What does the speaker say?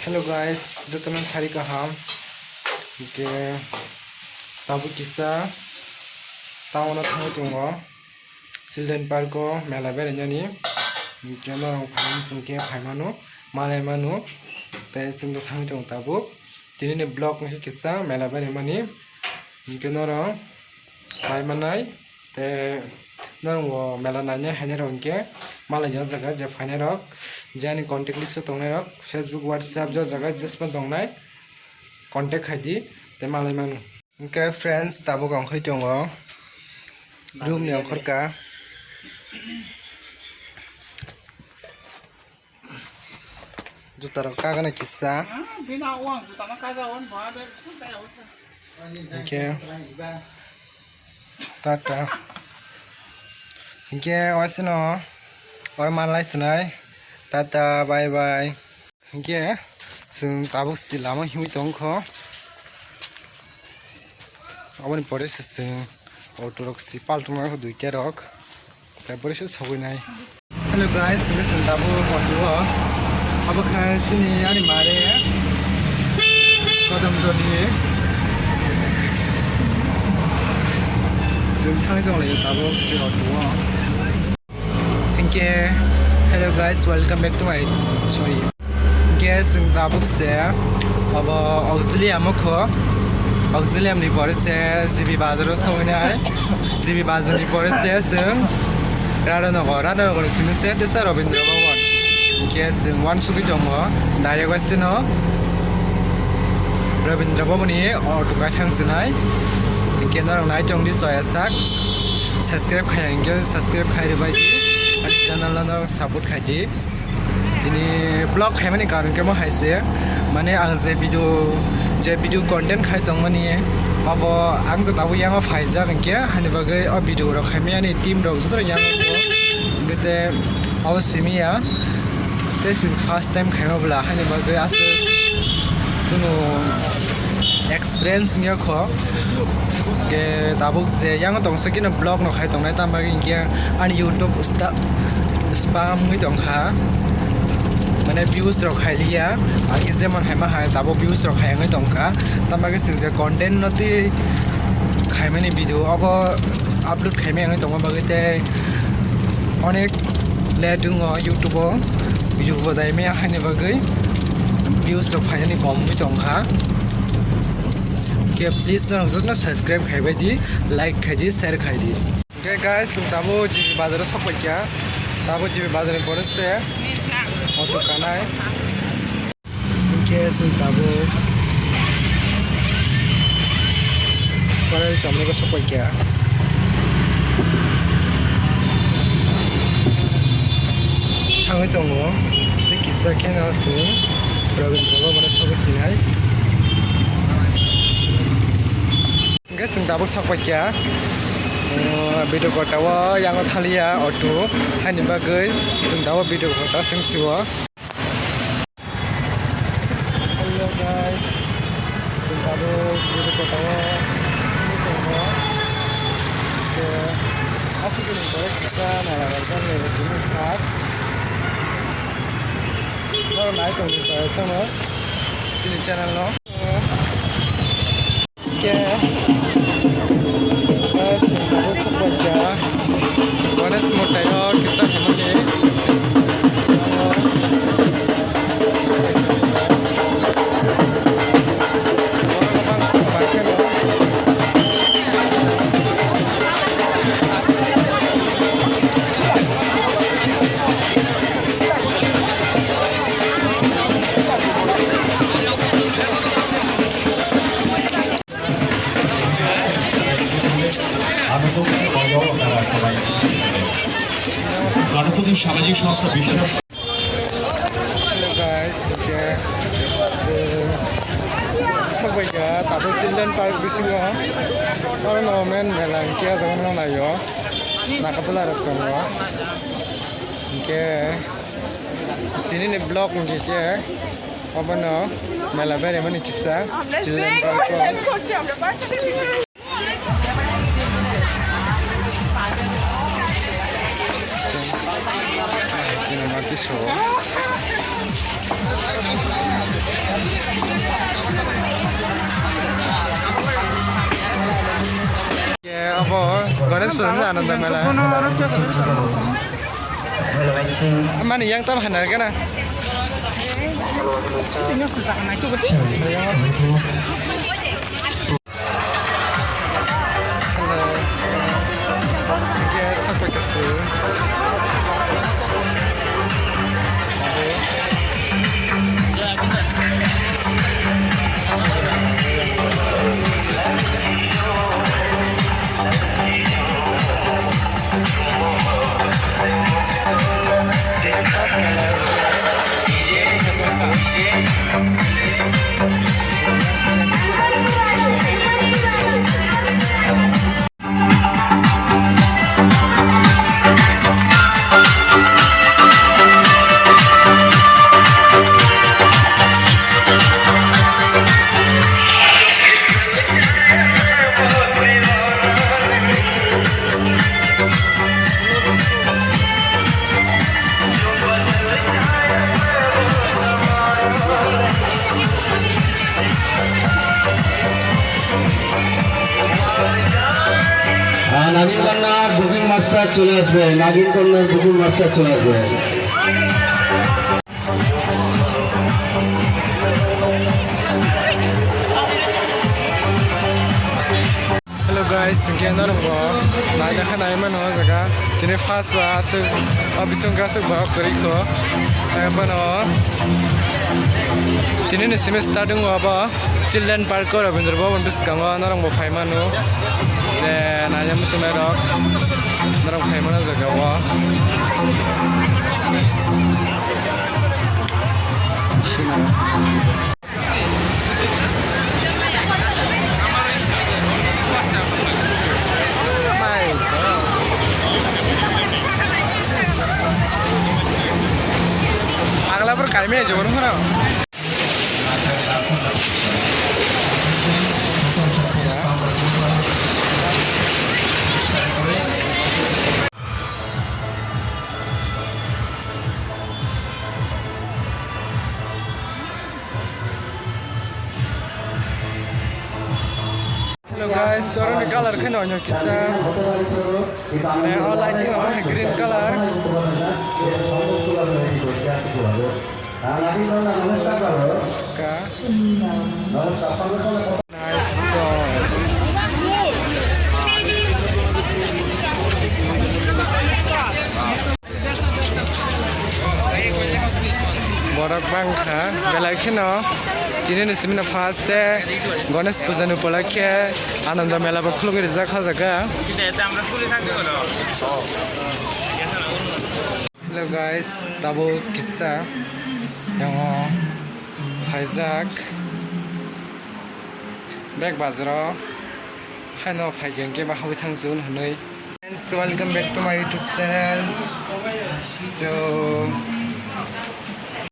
Hello guys, जो teman sari kaham, ke tabu kisah, tahu na tahu tunggu, children park ko mela berenjani, ke orang paham sengke paham malai manu, tapi sengke tahu tunggu tabu, jadi ni blog ni kisah mela berenjani, ke orang paham manai, tapi orang wo mela nanya hanya orang ke malai jauh jaga jauh hanya orang जाने contact list तो नहीं रख Facebook WhatsApp जो जगह जिस पर तो नहीं कांटेक्ट है जी ते मालूम है उनके फ्रेंड्स ताबो गांव खाई चोंगो रूम ने अंखर का जो तरह का गने किस्सा उनके टाटा उनके वैसे ना और मालूम है Tata bye bye. Oke, sung tabuk si lama hiu tongko. Awan pore sung autorok si paltumar ko duit kerok. Tapi pore sih sabu nai. Hello guys, ini sung tabuk auto. Abu kan sini ani mare. Kadam doni. Sung thang dong le tabuk si auto. Oke. Hello guys, welcome back to my channel. Guys, tabuk se अब auxiliary ni pore se zibi bazar sawne ai zibi bazar ni pore se sung rada nagar sing se desa Rabindra Bhavan. Guys, one sugi jongo direct west no Rabindra Bhavan ni auto ka thang sinai kenar nai jong di soya sak subscribe khayang subscribe khai bai channel na support khaji tini blog khaimani karon ke mo haise mane ang je video content khai tong mani abo ang to tabu yang phaiza ke hani bagai a video ro khaimi ani team ro so yang ko gete aw simia this is first time khaima bla hani bagai as kuno experience nya kho ke tabuk je yang tong sakin blog no khai tong nai tam bagi ke ani YouTube usta spam ngi tong kha mane views ro khai liya agi jemon hema hai tabo views ro khai ngi tong kha tam bagi sing je content noti khai mani video abo upload khai me ngi tong bagi te onek le dung YouTube video bodai me hani bagi views ro khai ni kom ngi tong kha के please ना subscribe खाई दी like खाई share खाई दी okay guys Tabo GB बाजार सब क्या Tabo GB बाजार पड़े से ऑटो काना है ओके ताबो पर चमड़े को सब क्या थांगे दङ बे किस्सा केना सु रविन्द्र भवन सब सिनाय guys, sung sakpai kya video kotawa yang thalia auto hani bagai sung video kota sing siwa hello guys sung video kotawa ke aku ini boleh kita nalarkan lewat ini khas kalau naik ke sana sini channel no ke Ganesh motayo kisah hemani Ganapati সামাজিক সংস্থা বিশ্বাস তারপর children park বিশিল main মেলা কে যখন নাইও নাকাতলা রকম কে তিনি block কে अपन मेला बेरे मनी किस्सा children park Ini mati so. Ananda Mela. Mana yang tam hanar kana? Tinggal sesak naik tuh gede. Hello. Guys, sampai ke sini. নাগিন কন্যার বুকিং মাস্টার চলে আসবে নাগিন কন্যার বুকিং মাস্টার চলে আসবে Hello guys, sekian naik kan naik mana jaga. Kini fast asuk, abisung kasuk bawa keriko. Apa Kini ni semester dong apa? Children Park ko Rabindra Bhavan bis kanga narang mo phai manu. Je nanya musim merok, narang phai mana jaga wa. Agla per kalme aja baru mana? Hello guys, orang ni color kan orang kisah. All lighting orang green color. Nice dog. Borak bangka, belai kena. Kini ni semina fast deh. Ganesh puja nu polakhe, Ananda Mela bakulungi rizak hazaga. Hello guys, tabo kisah yang hijack back bazaro hano phaigen ke bahawi thangsun hanoi. Friends, welcome back to my YouTube channel. So